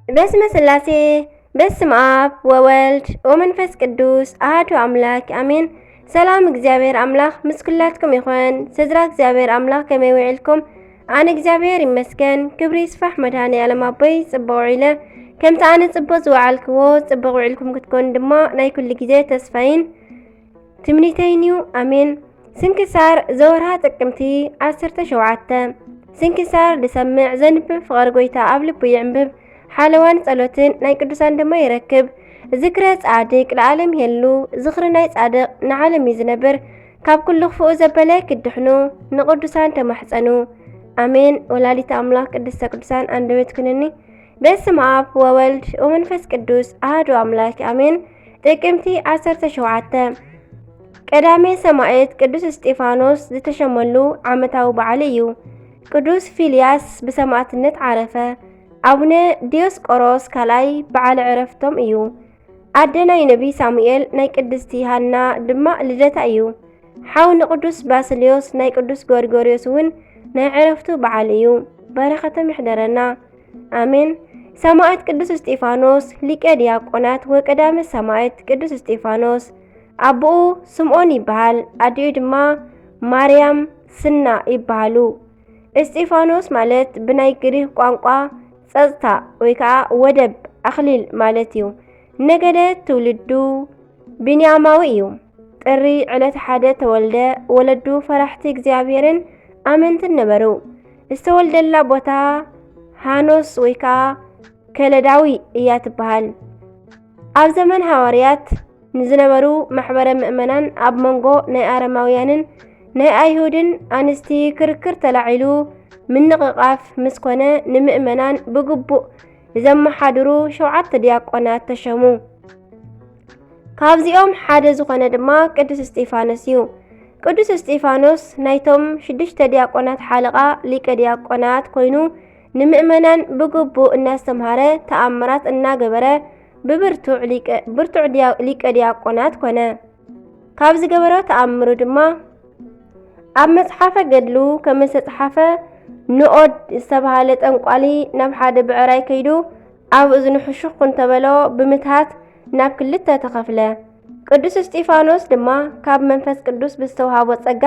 በስመ ስላሴ በስመ አብ ወወልድ ወመንፈስ ቅዱስ አሐዱ አምላክ አሜን። ሰላም እግዚአብሔር አምላክ ምስ ኩላትኩም ይኹን። ስድራ እግዚአብሔር አምላክ ከመይ ውዒልኩም? ኣነ እግዚአብሔር ይመስገን። ክብሪ ይስፋሕ መድኃኔዓለም ኣቦይ ጽቡቕ ውዒለ ከምቲ ኣነ ጽቡቕ ዝወዓልክዎ ጽቡቕ ውዒልኩም ክትኮኑ ድማ ናይ ኩሉ ግዜ ተስፋይን ትምኒተይን እዩ። አሜን። ስንክሳር ዘወርሃ ጥቅምቲ 17 ስንክሳር ልሰምዕ ዘንብብ ፍቕሪ ጎይታ ኣብ ልቡ ይዕንብብ ሓለዋን ጸሎትን ናይ ቅዱሳን ድማ ይረክብ። ዝክረ ጻድቅ ለዓለም የሉ ዝኽሪ ናይ ጻድቅ ንዓለም እዩ ዝነብር። ካብ ኩሉ ክፉኡ ዘበለ ክድሕኑ ንቅዱሳን ተማሕፀኑ አሜን። ወላዲተ አምላክ ቅድስተ ቅዱሳን አንደበት ኩነኒ። በስመ አብ ወወልድ ወመንፈስ ቅዱስ አሐዱ አምላክ አሜን። ጥቅምቲ 17 ቀዳሜ ሰማዕት ቅዱስ እስጢፋኖስ ዝተሸመሉ ዓመታዊ በዓል እዩ። ቅዱስ ፊልያስ ብሰማዕትነት ዓረፈ። አቡነ ዲዮስቆሮስ ካልኣይ በዓል ዕረፍቶም እዩ። ኣደ ናይ ነቢይ ሳሙኤል ናይ ቅድስቲ ሃና ድማ ልደታ እዩ። ሓው ንቅዱስ ባስልዮስ ናይ ቅዱስ ጎርጎርዮስ እውን ናይ ዕረፍቱ በዓል እዩ። በረኸቶም ይሕደረና አሜን። ሰማዕት ቅዱስ እስጢፋኖስ ሊቀ ዲያቆናት ወቀዳመ ሰማዕት ቅዱስ እስጢፋኖስ አቦኡ ስምዖን ይበሃል። ኣዲኡ ድማ ማርያም ስና ይበሃሉ። እስጢፋኖስ ማለት ብናይ ግሪክ ቋንቋ ጸጥታ ወይ ከዓ ወደብ ኣኽሊል ማለት እዩ። ነገደ ትውልዱ ቢንያማዊ እዩ። ጥሪ ዕለት ሓደ ተወልደ። ወለዱ ፈራሕቲ እግዚአብሔርን ኣመንትን ነበሩ። ዝተወልደላ ቦታ ሃኖስ ወይ ከዓ ከለዳዊ እያ ትበሃል። ኣብ ዘመን ሐዋርያት ንዝነበሩ ማሕበረ ምእመናን ኣብ መንጎ ናይ አረማውያንን ናይ ኣይሁድን ኣንስቲ ክርክር ተላዒሉ ምንቅቃፍ ምስ ኮነ ንምእመናን ብግቡእ ዘመሓድሩ 7 ዲያቆናት ተሸሙ። ካብዚኦም ሓደ ዝኾነ ድማ ቅዱስ እስጢፋኖስ እዩ። ቅዱስ እስጢፋኖስ ናይቶም 6 ዲያቆናት ሓለቓ ሊቀ ዲያቆናት ኮይኑ ንምእመናን ብግቡእ እናስተምሃረ ተኣምራት እናገበረ ብብርቱዕ ሊቀ ዲያቆናት ኮነ። ካብ ዝገበሮ ተኣምሩ ድማ ኣብ መጽሓፈ ገድሉ ከም ዝተጻሕፈ ንኦድ ዝተባሃለ ጠንቋሊ ናብ ሓደ ብዕራይ ከይዱ ኣብ እዝኑ ሕሹኽ እንተበሎ ብምትሃት ናብ ክልተ ተኸፍለ። ቅዱስ እስጢፋኖስ ድማ ካብ መንፈስ ቅዱስ ብዝተውሃቦ ጸጋ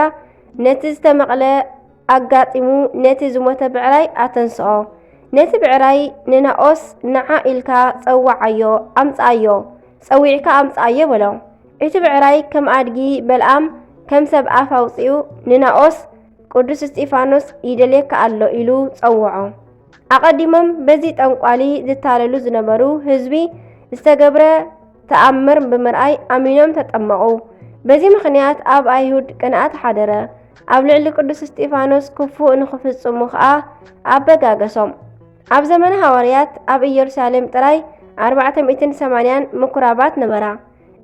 ነቲ ዝተመቕለ ኣጋጢሙ ነቲ ዝሞተ ብዕራይ ኣተንስኦ። ነቲ ብዕራይ ንናኦስ ንዓ ኢልካ ጸዊዕካ ኣምጽኣዮ በሎ። እቲ ብዕራይ ከም ኣድጊ በልዓም ከም ሰብ ኣፍ ኣውፂኡ ንናኦስ ቅዱስ እስጢፋኖስ ይደልየካ ኣሎ ኢሉ ጸውዖ። ኣቐዲሞም በዚ ጠንቋሊ ዝታለሉ ዝነበሩ ህዝቢ ዝተገብረ ተኣምር ብምርኣይ ኣሚኖም ተጠመቑ። በዚ ምኽንያት ኣብ ኣይሁድ ቅንኣት ሓደረ። ኣብ ልዕሊ ቅዱስ እስጢፋኖስ ክፉእ ንኽፍጽሙ ከዓ ኣበጋገሶም። ኣብ ዘመነ ሐዋርያት ኣብ ኢየሩሳሌም ጥራይ 480 ምኩራባት ነበራ።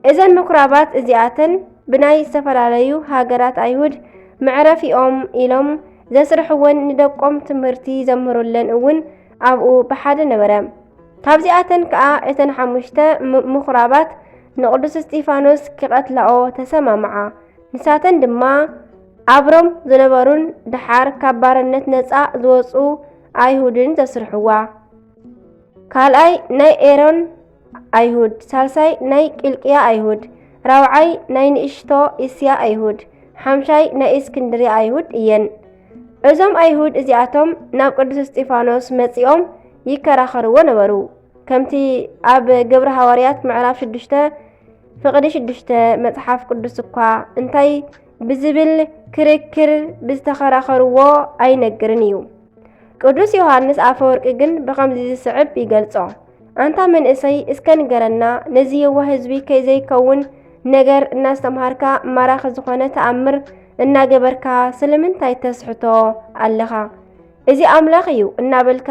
እዘን ምኩራባት እዚኣተን ብናይ ዝተፈላለዩ ሃገራት ኣይሁድ መዕረፊኦም ኢሎም ዘስርሕወን ንደቆም ትምህርቲ ዘምህሩለን እውን ኣብኡ ብሓደ ነበረ። ካብዚኣተን ከዓ እተን 5 ምኩራባት ንቅዱስ እስጢፋኖስ ክቐትልኦ ተሰማምዓ። ንሳተን ድማ ኣብሮም ዝነበሩን ድሓር ካብ ባርነት ነፃ ዝወፁ ኣይሁድን ዘስርሕዋ። ካልኣይ ናይ ኤሮን ኣይሁድ፣ ሳልሳይ ናይ ቂልቅያ ኣይሁድ፣ ራብዓይ ናይ ንእሽቶ እስያ ኣይሁድ፣ ሓምሻይ ናይ እስክንድርያ ኣይሁድ እየን። እዞም ኣይሁድ እዚኣቶም ናብ ቅዱስ እስጢፋኖስ መጺኦም ይከራኸርዎ ነበሩ። ከምቲ ኣብ ግብረ ሐዋርያት ምዕራፍ 6 ፍቕዲ 6 መጽሓፍ ቅዱስ እኳ እንታይ ብዝብል ክርክር ብዝተኸራኸርዎ ኣይነግርን እዩ። ቅዱስ ዮሐንስ ኣፈወርቂ ግን ብኸምዚ ዝስዕብ ይገልጾ። አንታ መንእሰይ እስከ ንገረና ነዚ የዋህ ህዝቢ ከይዘይከውን ነገር እናስተምሃርካ ማራኺ ዝኾነ ተኣምር እናገበርካ ስለምንታይ ተስሕቶ ኣለኻ? እዚ ኣምላኽ እዩ እናበልካ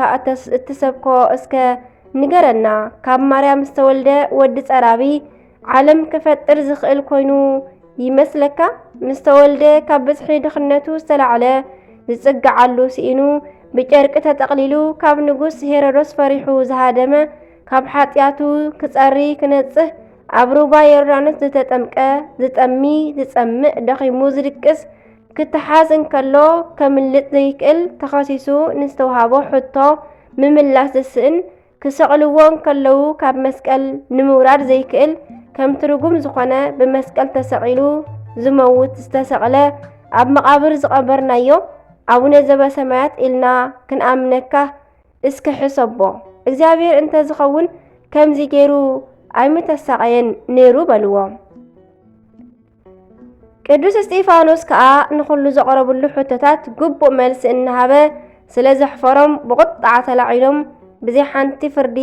እትሰብኮ እስከ ንገረና። ካብ ማርያም ዝተወልደ ወዲ ጸራቢ ዓለም ክፈጥር ዝኽእል ኮይኑ ይመስለካ? ምስተወልደ ካብ ብጽሒ ድኽነቱ ዝተላዕለ ዝጽግዓሉ ስኢኑ ብጨርቂ ተጠቕሊሉ ካብ ንጉስ ሄሮዶስ ፈሪሑ ዝሃደመ ካብ ሓጢያቱ ክጸሪ ክነጽህ ኣብ ሩባ ዮርዳኖስ ዝተጠምቀ ዝጠሚ ዝጸምእ ደኺሙ ዝድቅስ ክትሓዝ እንከሎ ከምልጥ ዘይክእል ተኸሲሱ ንዝተውሃቦ ሕቶ ምምላስ ዝስእን ክሰቕልዎን ከለዉ ካብ መስቀል ንምውራድ ዘይክእል ከም ትርጉም ዝኾነ ብመስቀል ተሰቒሉ ዝመውት ዝተሰቕለ ኣብ መቓብር ዝቐበርናዮ ኣቡነ ዘበሰማያት ኢልና ክንኣምነካ እስከ ሕሰቦ እግዚአብሔር እንተ ዝኸውን ከምዚ ገይሩ ኣይምተሰቐየን ነይሩ በልዎ። ቅዱስ እስጢፋኖስ ከዓ ንኹሉ ዘቐረብሉ ሕቶታት ግቡእ መልሲ እናሃበ ስለ ዘሕፈሮም ብቁጣዕ ተላዒሎም ብዘይ ሓንቲ ፍርዲ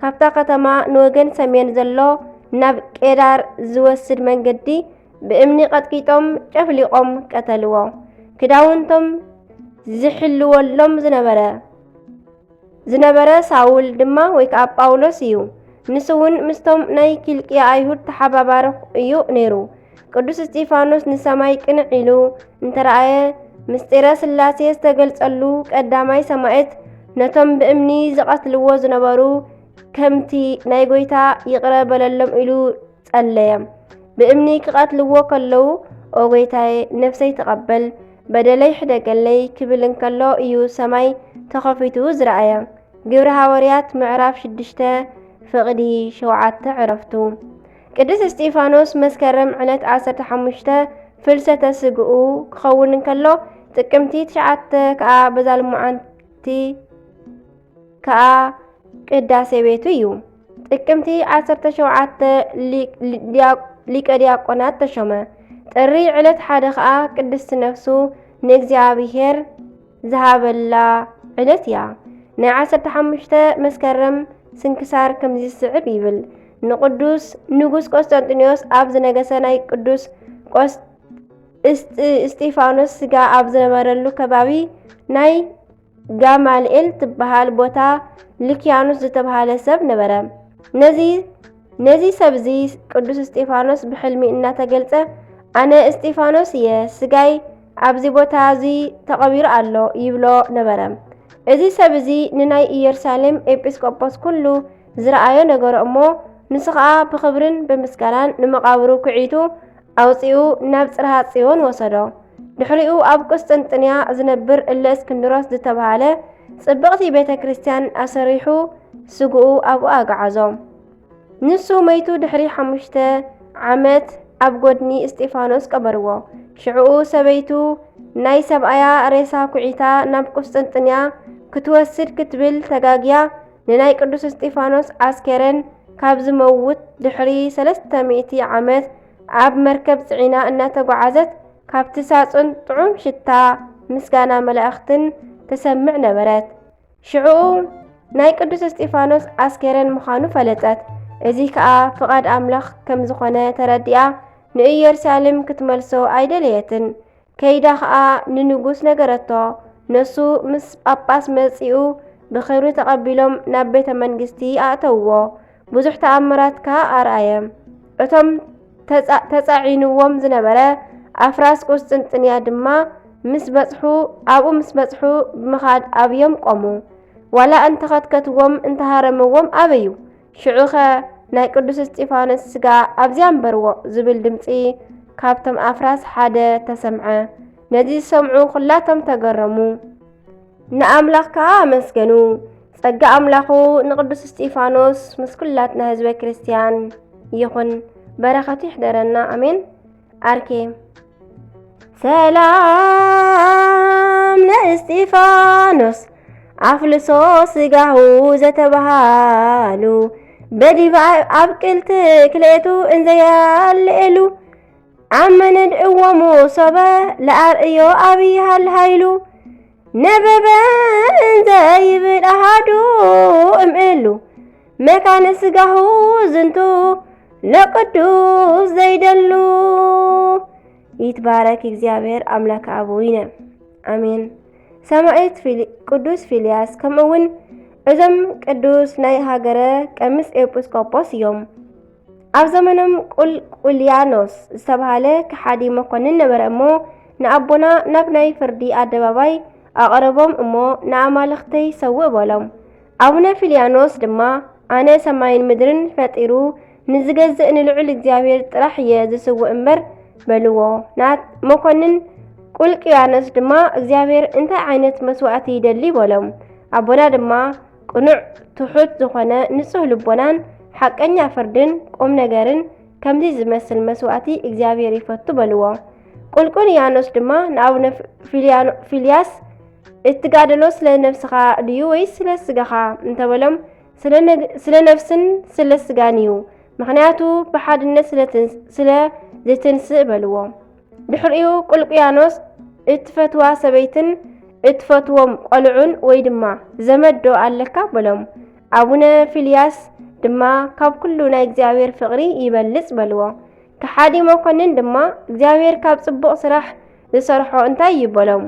ካብታ ከተማ ንወገን ሰሜን ዘሎ ናብ ቄዳር ዝወስድ መንገዲ ብእምኒ ቀጥቂጦም ጨፍሊቆም ቀተልዎ። ክዳውንቶም ዝሕልወሎም ዝነበረ ሳውል ድማ ወይ ከዓ ጳውሎስ እዩ። ንሱ እውን ምስቶም ናይ ኪልቅያ ኣይሁድ ተሓባባሪ እዩ ነይሩ። ቅዱስ እስጢፋኖስ ንሰማይ ቅንዕ ኢሉ እንተረኣየ ምስጢረ ስላሴ ዝተገልጸሉ ቀዳማይ ሰማዕት ነቶም ብእምኒ ዝቐትልዎ ዝነበሩ ከምቲ ናይ ጎይታ ይቕረበለሎም ኢሉ ጸለየ። ብእምኒ ክቐትልዎ ከለዉ ኦ ጎይታዬ ነፍሰይ ተቐበል በደለይ ሕደገለይ ክብል እንከሎ እዩ ሰማይ ተኸፊቱ ዝረኣየ። ግብረ ሐዋርያት ምዕራፍ 6 ፍቕዲ 7 ዕረፍቱ። ቅዱስ እስጢፋኖስ መስከረም ዕለት 15 ፍልሰተ ስግኡ ክኸውን እንከሎ ጥቅምቲ 9 ከዓ በዛልሙዓንቲ ከዓ ቅዳሴ ቤቱ እዩ። ጥቅምቲ 17 ሊቀ ዲያቆናት ተሾመ። ጥሪ ዕለት 1 ከዓ ቅድስቲ ነፍሱ ንእግዚአብሔር ዝሃበላ ዕለት እያ። ናይ 15 መስከረም ስንክሳር ከምዚ ዝስዕብ ይብል። ንቅዱስ ንጉስ ቆስጠንጢኖስ ኣብ ዝነገሰ ናይ ቅዱስ እስጢፋኖስ ስጋ ኣብ ዝነበረሉ ከባቢ ናይ ጋማልኤል ትበሃል ቦታ ልኪያኖስ ዝተባሃለ ሰብ ነበረ። ነዚ ሰብዚ ቅዱስ እስጢፋኖስ ብሕልሚ እናተገልጸ ኣነ እስጢፋኖስ እየ ስጋይ ኣብዚ ቦታ እዚ ተቐቢሩ ኣሎ ይብሎ ነበረ። እዚ ሰብ እዚ ንናይ ኢየሩሳሌም ኤጲስቆጶስ ኩሉ ዝረኣዮ ነገሮ እሞ ንሱ ከዓ ብክብርን ብምስጋናን ንመቃብሩ ኩዒቱ ኣውፂኡ ናብ ጽርሐ ጽዮን ወሰዶ። ድሕሪኡ ኣብ ቆስጠንጥንያ ዝነብር እለ እስክንድሮስ ዝተባሃለ ጽብቕቲ ቤተ ክርስቲያን ኣሰሪሑ ስጉኡ ኣብኡ ኣጋዓዞ። ንሱ መይቱ ድሕሪ 5 ዓመት ኣብ ጎድኒ እስጢፋኖስ ቀበርዎ። ሽዑኡ ሰበይቱ ናይ ሰብኣያ ሬሳ ኩዒታ ናብ ቆስጠንጥንያ ክትወስድ ክትብል ተጋግያ ንናይ ቅዱስ እስጢፋኖስ ኣስከረን ካብ ዝመውት ድሕሪ 300 ዓመት ኣብ መርከብ ጽዒና እናተጓዓዘት ካብቲ ሳጹን ጥዑም ሽታ ምስጋና መላእኽትን ተሰምዕ ነበረት። ሽዑኡ ናይ ቅዱስ እስጢፋኖስ ኣስከረን ምዃኑ ፈለጠት። እዚ ከዓ ፍቓድ ኣምላኽ ከም ዝኾነ ተረዲኣ ንኢየሩሳሌም ክትመልሶ ኣይደለየትን። ከይዳ ከዓ ንንጉስ ነገረቶ። ነሱ ምስ ጳጳስ መጺኡ ብኽብሪ ተቐቢሎም ናብ ቤተ መንግስቲ ኣእተውዎ። ብዙሕ ተኣምራት ከዓ ኣርኣየ። እቶም ተጻዒንዎም ዝነበረ ኣፍራስ ቆስጥንጥንያ ድማ ኣብኡ ምስ በጽሑ ብምኻድ ኣብዮም ቆሙ። ዋላ እንተኸትከትዎም እንተሃረምዎም ኣበዩ። ሽዑኸ ናይ ቅዱስ እስጢፋኖስ ስጋ ኣብዚያ እምበርዎ ዝብል ድምፂ ካብቶም ኣፍራስ ሓደ ተሰምዐ። ነዚ ዝሰምዑ ኩላቶም ተገረሙ፣ ንኣምላኽ ከዓ ኣመስገኑ። ጸጋ ኣምላኹ ንቅዱስ እስጢፋኖስ ምስ ኩላትና ህዝበ ክርስቲያን ይኹን፣ በረኸቱ ይሕደረና ኣሜን። ኣርኬ ሰላም ለእስጢፋኖስ ኣፍልሶ ስጋሁ ዘተባሃሉ በዲባ ኣብ ቅልቲ ክልኤቱ እንዘያልኤሉ ኣመነድ እዎሙ ሶበ ለኣርእዮ ኣብይ ሃልሃይሉ ነበበ እንዘይብል ኣሃዱ እምእሉ መካነ ስጋሁ ዝንቱ ለቅዱስ ዘይደሉ። ይትባረክ እግዚአብሔር አምላክ አቡነ አሜን። ሰማዕት ቅዱስ ፊልያስ ከምኡውን እዞም ቅዱስ ናይ ሃገረ ቀምስ ኤጲስቆጶስ እዮም። ኣብ ዘመኖም ቁልቁልያኖስ ዝተባሃለ ከሓዲ መኮንን ነበረ እሞ ንኣቦና ናብ ናይ ፍርዲ ኣደባባይ ኣቐረቦም እሞ ንኣማልኽተይ ሰውእ በሎም። ኣቡነ ፊልያኖስ ድማ ኣነ ሰማይን ምድርን ፈጢሩ ንዝገዝእ ንልዑል እግዚአብሔር ጥራሕ እየ ዝስውእ እምበር በልዎ። ናት መኮንን ቁልቁልያኖስ ድማ እግዚአብሔር እንታይ ዓይነት መስዋዕቲ ይደሊ በሎም። ኣቦና ድማ ቅኑዕ ትሑት ዝኾነ ንጹህ ልቦናን ሓቀኛ ፍርድን ቁም ነገርን ከምዚ ዝመስል መስዋዕቲ እግዚአብሔር ይፈቱ በልዎ። ቁልቁልያኖስ ድማ ንአቡነ ፊልያስ እትጋደሎ ስለ ነፍስኻ ድዩ ወይስ ስለ ስጋኻ እንተበሎም ስለ ነፍስን ስለ ስጋን እዩ፣ ምክንያቱ ብሓድነት ስለ ዝትንስእ በልዎ። ድሕሪኡ ቁልቁልያኖስ እትፈትዋ ሰበይትን እትፈትዎም ቆልዑን ወይ ድማ ዘመዶ ኣለካ በሎም። አቡነ ፊልያስ ድማ ካብ ኩሉ ናይ እግዚአብሔር ፍቅሪ ይበልጽ በልዎ። ከሓዲ መኮንን ድማ እግዚአብሔር ካብ ጽቡቕ ስራሕ ዝሰርሖ እንታይ ይበሎም።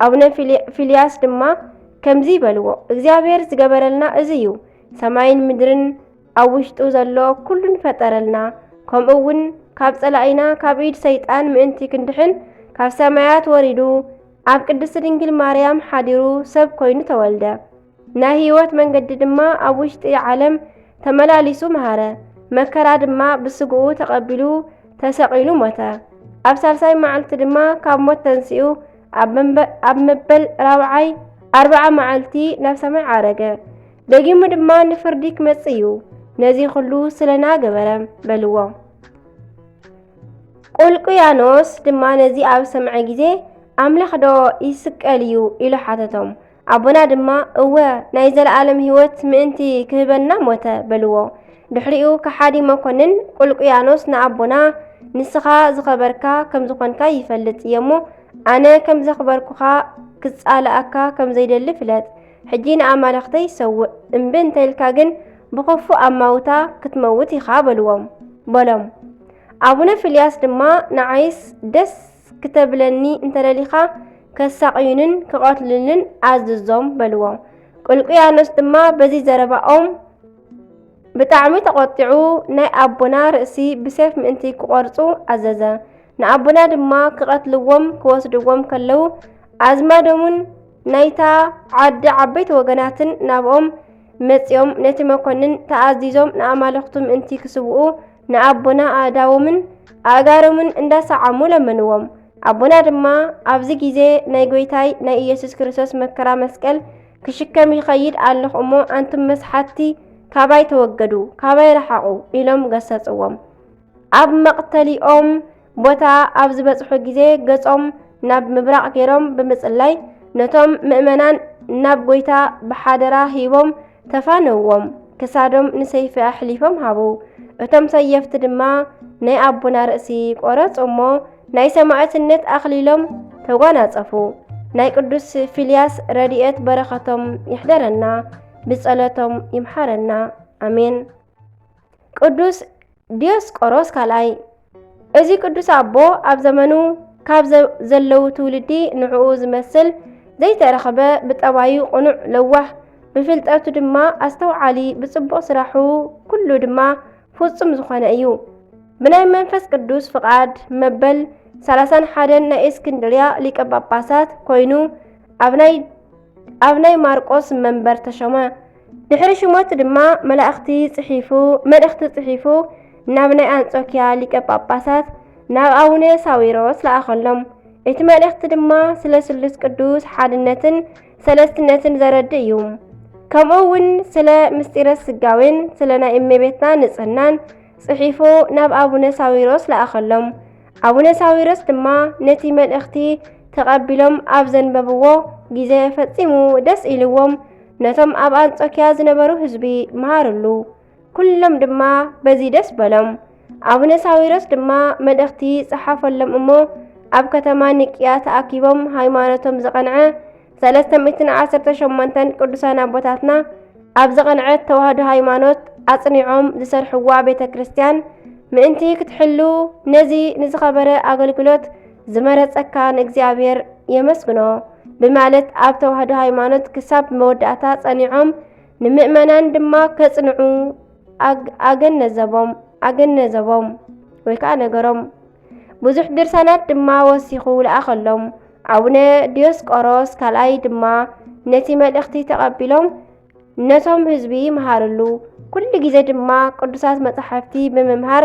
አቡነ ፊልያስ ድማ ከምዚ በልዎ፣ እግዚአብሔር ዝገበረልና እዚ እዩ፣ ሰማይን ምድርን ኣብ ውሽጡ ዘሎ ኩሉን ፈጠረልና። ከምኡ እውን ካብ ጸላኢና ካብ ኢድ ሰይጣን ምእንቲ ክንድሕን ካብ ሰማያት ወሪዱ ኣብ ቅድስቲ ድንግል ማርያም ሓዲሩ ሰብ ኮይኑ ተወልደ። ናይ ህይወት መንገዲ ድማ ኣብ ውሽጢ ዓለም ተመላሊሱ መሃረ። መከራ ድማ ብስግኡ ተቐቢሉ ተሰቂሉ ሞተ። ኣብ ሳልሳይ መዓልቲ ድማ ካብ ሞት ተንሲኡ ኣብ መበል 40 መዓልቲ ናብ ሰማይ ዓረገ። ደጊሙ ድማ ንፍርዲ ክመጽእ እዩ። ነዚ ኩሉ ስለና ገበረ በልዎ። ቁልቁልያኖስ ድማ ነዚ ኣብ ሰምዐ ጊዜ ኣምላኽ ዶ ይስቀል እዩ ኢሉ ሓተቶም። ኣቦና ድማ እወ ናይ ዘለዓለም ህይወት ምእንቲ ክህበና ሞተ በልዎ። ድሕሪኡ ከሓዲ መኮንን ቁልቁልያኖስ ንኣቦና ንስኻ ዝኸበርካ ከም ዝኾንካ ይፈልጥ እየ እሞ ኣነ ከም ዘኽበርኩኻ ክጻልኣካ ከም ዘይደሊ ፍለጥ። ሕጂ ንኣማልኽተይ ሰውእ እምቢ እንተይልካ ግን ብኽፉእ ኣማውታ ክትመውት ኢኻ በሎም። አቡነ ፊልያስ ድማ ንዓይስ ደስ ክተብለኒ እንተደሊኻ ከሳቅዩንን ክቐትሉንን ኣዝዞም በልዎ። ቁልቁልያኖስ ድማ በዚ ዘረባኦም ብጣዕሚ ተቆጢዑ ናይ ኣቦና ርእሲ ብሰይፍ ምእንቲ ክቆርጹ ኣዘዘ። ንኣቦና ድማ ክቐትልዎም ክወስድዎም ከለው ኣዝማዶምን ናይታ ዓዲ ዓበይቲ ወገናትን ናብኦም መጺኦም ነቲ መኮንን ተኣዚዞም ንኣማልኽቱ ምእንቲ ክስብኡ ንኣቦና ኣእዳዎምን ኣእጋሮምን እንዳሰዓሙ ለመንዎም። ኣቦና ድማ ኣብዚ ጊዜ ናይ ጎይታይ ናይ ኢየሱስ ክርስቶስ መከራ መስቀል ክሽከም ይኸይድ ኣለኹ እሞ ኣንቱም መስሓቲ ካባይ ተወገዱ፣ ካባይ ረሓቑ ኢሎም ገሰጽዎም። ኣብ መቕተሊኦም ቦታ ኣብ ዝበጽሑ ጊዜ ገጾም ናብ ምብራቕ ገይሮም ብምጽላይ ነቶም ምእመናን ናብ ጎይታ ብሓደራ ሂቦም ተፋነዎም። ክሳዶም ንሰይፊ ኣሕሊፎም ሃቡ። እቶም ሰየፍቲ ድማ ናይ ኣቦና ርእሲ ቆረጹ እሞ ናይ ሰማዕትነት ኣኽሊሎም ተጓናጸፉ። ናይ ቅዱስ ፊልያስ ረድኤት በረኸቶም ይሕደረና፣ ብጸሎቶም ይምሓረና፣ ኣሜን። ቅዱስ ዲዮስቆሮስ ካልኣይ። እዚ ቅዱስ ኣቦ ኣብ ዘመኑ ካብ ዘለዉ ትውልዲ ንዕኡ ዝመስል ዘይተረኸበ ብጠባዩ ቕኑዕ ለዋሕ ብፍልጠቱ ድማ ኣስተውዓሊ ብጽቡቕ ስራሑ ኩሉ ድማ ፍጹም ዝኾነ እዩ። ብናይ መንፈስ ቅዱስ ፍቓድ መበል 31 ናይ እስክንድርያ ሊቀ ጳጳሳት ኮይኑ ኣብ ናይ ማርቆስ መንበር ተሾመ። ድሕሪ ሽሞት ድማ መልእኽቲ ጽሒፉ ናብ ናይ አንጾኪያ ሊቀ ጳጳሳት ናብ ኣቡነ ሳዊሮስ ለኣኸሎም። እቲ መልእኽቲ ድማ ስለ ስሉስ ቅዱስ ሓድነትን ሰለስትነትን ዘረድእ እዩ። ከምኡ እውን ስለ ምስጢረ ስጋዌን ስለ ናይ እመቤትና ንጽህናን ጽሒፉ ናብ ኣቡነ ሳዊሮስ ለኣኸሎም። ኣቡነ ሳዊሮስ ድማ ነቲ መልእኽቲ ተቐቢሎም ኣብ ዘንበብዎ ጊዜ ፈጺሙ ደስ ኢልዎም ነቶም ኣብ አንጾኪያ ዝነበሩ ህዝቢ መሃሩሉ። ኩሎም ድማ በዚ ደስ በሎም። ኣቡነ ሳዊሮስ ድማ መልእኽቲ ጽሓፈሎም እሞ ኣብ ከተማ ኒቅያ ተኣኪቦም ሃይማኖቶም ዘቐንዐ 318 ቅዱሳን ኣቦታትና ኣብ ዘቐንዐት ተዋህዶ ሃይማኖት ኣጽኒዖም ዝሰርሕዋ ቤተ ክርስቲያን ምእንቲ ክትሕሉ ነዚ ንዝኸበረ ኣገልግሎት ዝመረጸካ ንእግዚአብሔር የመስግኖ በማለት ኣብ ተዋህዶ ሃይማኖት ክሳብ መወዳእታ ጸኒዖም ንምእመናን ድማ ከጽንዑ ኣገነዘቦም ወይ ከዓ ነገሮም። ብዙሕ ድርሳናት ድማ ወሲኹ ለኣኸሎም። አቡነ ዲዮስቆሮስ ካልኣይ ድማ ነቲ መልእኽቲ ተቐቢሎም ነቶም ህዝቢ መሃሩሉ። ኩሉ ጊዜ ድማ ቅዱሳት መጻሕፍቲ ብምምሃር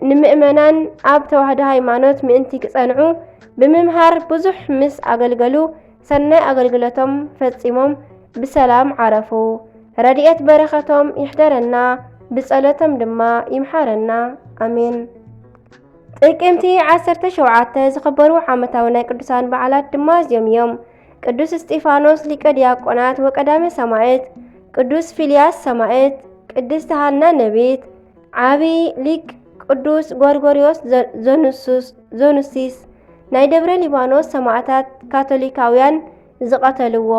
ንምእመናን ኣብ ተዋህዶ ሃይማኖት ምእንቲ ክጸንዑ ብምምሃር ብዙሕ ምስ ኣገልገሉ ሰናይ ኣገልግሎቶም ፈጺሞም ብሰላም ዓረፉ። ረድኤት በረኸቶም ይሕደረና ብጸሎቶም ድማ ይምሓረና ኣሜን። ጥቅምቲ 17 ዝኽበሩ ዓመታዊ ናይ ቅዱሳን በዓላት ድማ እዚኦም እዮም። ቅዱስ እስጢፋኖስ ሊቀ ዲያቆናት ወቀዳሜ ሰማዕት፣ ቅዱስ ፊልያስ ሰማዕት፣ ቅድስት ሃና ነቢት፣ ዓብይ ሊቅ ቅዱስ ጎርጎርዮስ ዘኑሲስ፣ ናይ ደብረ ሊባኖስ ሰማዕታት ካቶሊካውያን ዝቐተልዎ፣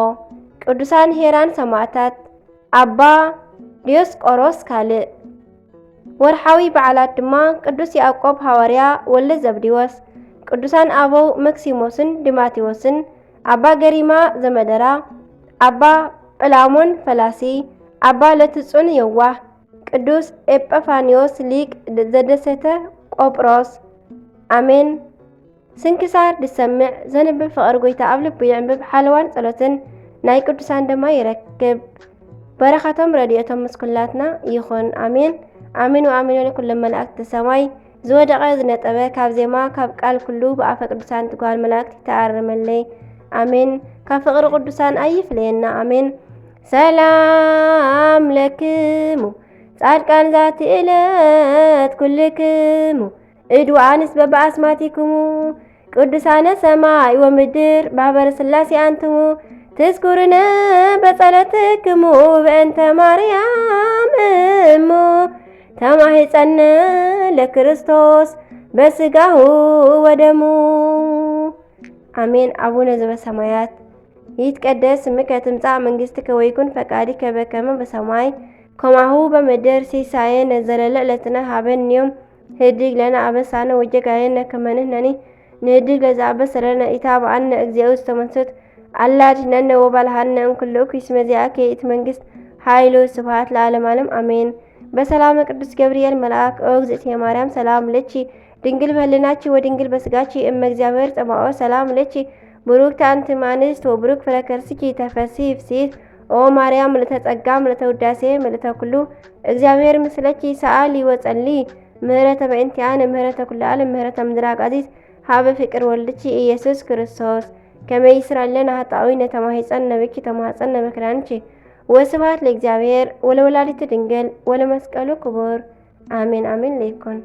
ቅዱሳን ሄራን ሰማዕታት፣ ኣባ ዲዮስቆሮስ ካልእ። ወርሓዊ በዓላት ድማ ቅዱስ ያዕቆብ ሐዋርያ ወለ ዘብዲዎስ፣ ቅዱሳን አበው መክሲሞስን ዲማቴዎስን፣ አባ ገሪማ ዘመደራ፣ አባ ጵላሞን ፈላሲ፣ አባ ለትጹን የዋህ፣ ቅዱስ ኤጲፋንዮስ ሊቅ ዘደሰተ ቆጵሮስ። አሜን። ስንክሳር ድሰምዕ ዘንብብ ፍቅር ጎይታ ኣብ ልቡ ይዕንብብ ሓለዋን ጸሎትን ናይ ቅዱሳን ድማ ይረክብ። በረኸቶም ረድኤቶም ምስኩላትና ይኹን አሜን። አሜን ወአሜን ለኩሎም መላእክት ሰማይ ዝወደቀ ዝነጠበ ካብ ዜማ ካብ ቃል ኩሉ ብኣፈ ቅዱሳን ትጓል መላእክት ይተኣረመለይ አሜን። ካብ ፍቅሪ ቅዱሳን ኣይፍለየና አሜን። ሰላም ለክሙ ጻድቃን ዛቲ ዕለት ኩልክሙ እድዋንስ በበአስማቲክሙ ቅዱሳነ ሰማይ ወምድር ባሕበረ ሥላሴ አንትሙ ትዝኩርነ በጸሎትክሙ በእንተ ማርያም እሙ ተማሂፀነ ለክርስቶስ በስጋሁ ወደሙ አሜን። አቡነ ዘበሰማያት ይትቀደስ ስምከ ትምጻእ መንግሥትከ ወይኩን ፈቃድከ በከመ በሰማይ ከማሁ በምድር ሲሳየነ ዘለለ ዕለትነ ሀበነ ዮም ህድግ ለነ አበሳነ ወጌጋየነ ከመ ንሕነኒ ንህድግ ለዘአበሰ ለነ ኢታብአነ እግዚኦ ውስተ መንሱት አላ አድኅነነ ወባልሐነ እምኩሉ እኩይ እስመ ዚአከ ይእቲ መንግሥት ኃይሉ ስብሐት ለዓለመ ዓለም አሜን። በሰላመ ቅዱስ ገብርኤል መልአክ ኦ እግዝእትየ ማርያም ሰላም ለኪ ድንግል በህሊናኪ ወድንግል በስጋኪ እመ እግዚአብሔር ጸባኦ ሰላም ለኪ ቡሩክት አንቲ እምአንስት ወቡሩክ ፍሬ ከርሥኪ ተፈሥሒ ፍሥሕት ኦ ማርያም ምልዕተ ጸጋ ምልዕተ ውዳሴ ምልዕተ ኩሉ እግዚአብሔር ምስለኪ ሰአሊ ወጸሊ ምህረተ በእንቲአነ ምህረተ ኩሉ ዓለም ምህረተ ምድረ አቃዚት ሀበ ፍቅር ወልድኪ ኢየሱስ ክርስቶስ ከመ ይስራለነ ኃጣውኢነ ተማሂፀነ ብኪ ተማኅፀነ በክዳንኪ ወስብሐት ለእግዚአብሔር ወለወላዲቱ ድንግል ወለመስቀሉ ክቡር አሜን አሜን ለይኩን።